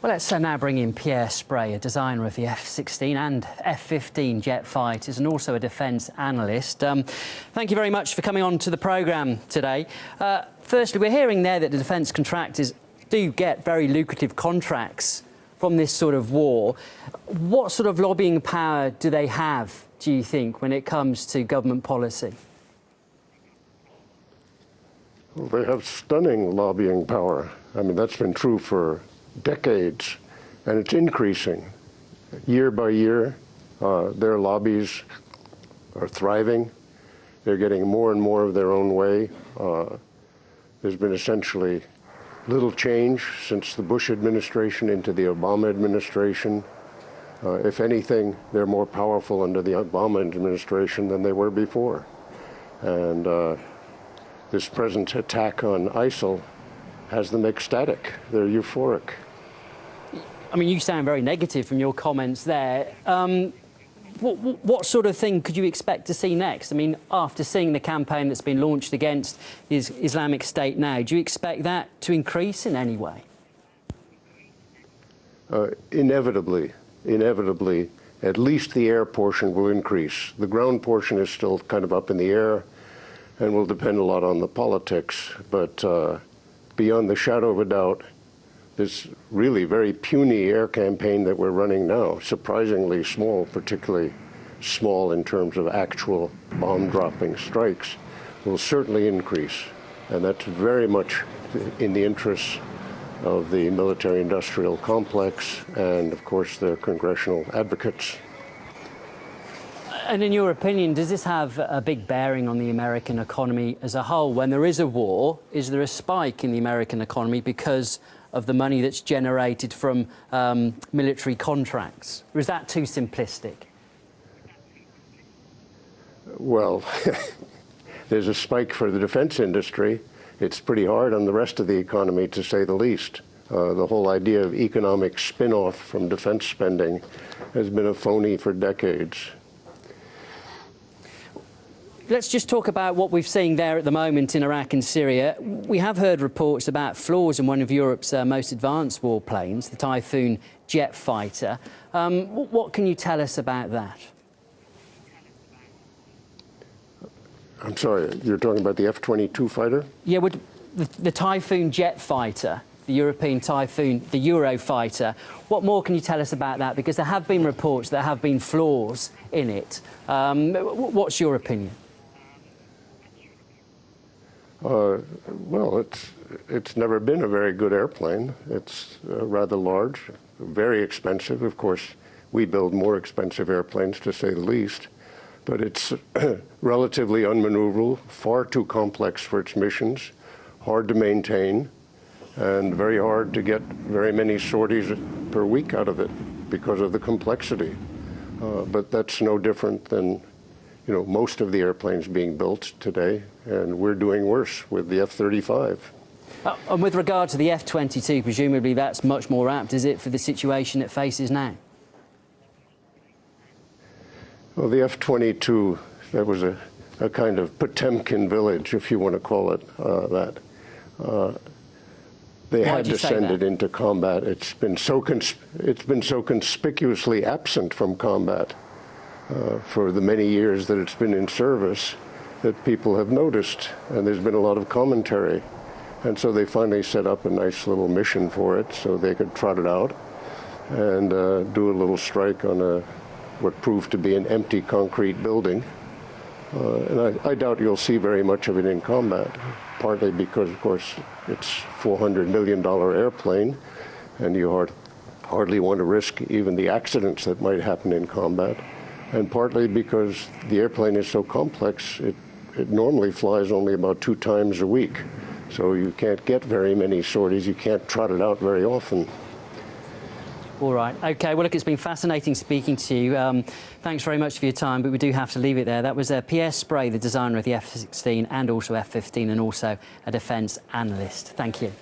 Well, let's now bring in Pierre Spray, a designer of the F-16 and F-15 jet fighters and also a defence analyst. Thank you very much for coming on to the programme today. Firstly, we're hearing there that the defence contractors do get very lucrative contracts from this sort of war. What sort of lobbying power do they have, do you think, when it comes to government policy? Well, they have stunning lobbying power. I mean, that's been true for decades, and it's increasing. Year by year, their lobbies are thriving. They're getting more and more of their own way. There's been essentially little change since the Bush administration into the Obama administration. If anything, they're more powerful under the Obama administration than they were before. And this present attack on ISIL has them ecstatic. They're euphoric. I mean, you sound very negative from your comments there. What sort of thing could you expect to see next? I mean, after seeing the campaign that's been launched against the Islamic State now, do you expect that to increase in any way? Inevitably, at least the air portion will increase. The ground portion is still kind of up in the air and will depend a lot on the politics, but beyond the shadow of a doubt, this really very puny air campaign that we're running now, surprisingly small, particularly small in terms of actual bomb-dropping strikes, will certainly increase. And that's very much in the interests of the military-industrial complex and, of course, the congressional advocates. And in your opinion, does this have a big bearing on the American economy as a whole? When there is a war, is there a spike in the American economy because of the money that's generated from military contracts? Or is that too simplistic? Well, there's a spike for the defense industry. It's pretty hard on the rest of the economy, to say the least. The whole idea of economic spin-off from defense spending has been a phony for decades. Let's just talk about what we've seen there at the moment in Iraq and Syria. We have heard reports about flaws in one of Europe's most advanced warplanes, the Typhoon jet fighter. What can you tell us about that? I'm sorry, you're talking about the F-22 fighter? Yeah, the Typhoon jet fighter, the European Typhoon, the Eurofighter. What more can you tell us about that? Because there have been reports there have been flaws in it. What's your opinion? Well, it's never been a very good airplane. It's rather large, very expensive. Of course, we build more expensive airplanes, to say the least. But it's relatively unmaneuverable, far too complex for its missions, hard to maintain, and very hard to get very many sorties per week out of it because of the complexity. But that's no different than most of the airplanes being built today, and we're doing worse with the F-35. And with regard to the F-22, presumably that's much more apt, is it, for the situation it faces now? Well, the F-22, that was a kind of Potemkin village, if you want to call it that. They had descended into combat. It's been so conspicuously absent from combat for the many years that it's been in service that people have noticed, and there's been a lot of commentary. And so they finally set up a nice little mission for it so they could trot it out and do a little strike on what proved to be an empty concrete building. And I doubt you'll see very much of it in combat, partly because, of course, it's a $400 million airplane, and you hardly want to risk even the accidents that might happen in combat, and partly because the airplane is so complex, it normally flies only about 2 times a week. So you can't get very many sorties. You can't trot it out very often. All right. OK, well, look, it's been fascinating speaking to you. Thanks very much for your time, but we do have to leave it there. That was Pierre Spray, the designer of the F-16 and also F-15, and also a defence analyst. Thank you.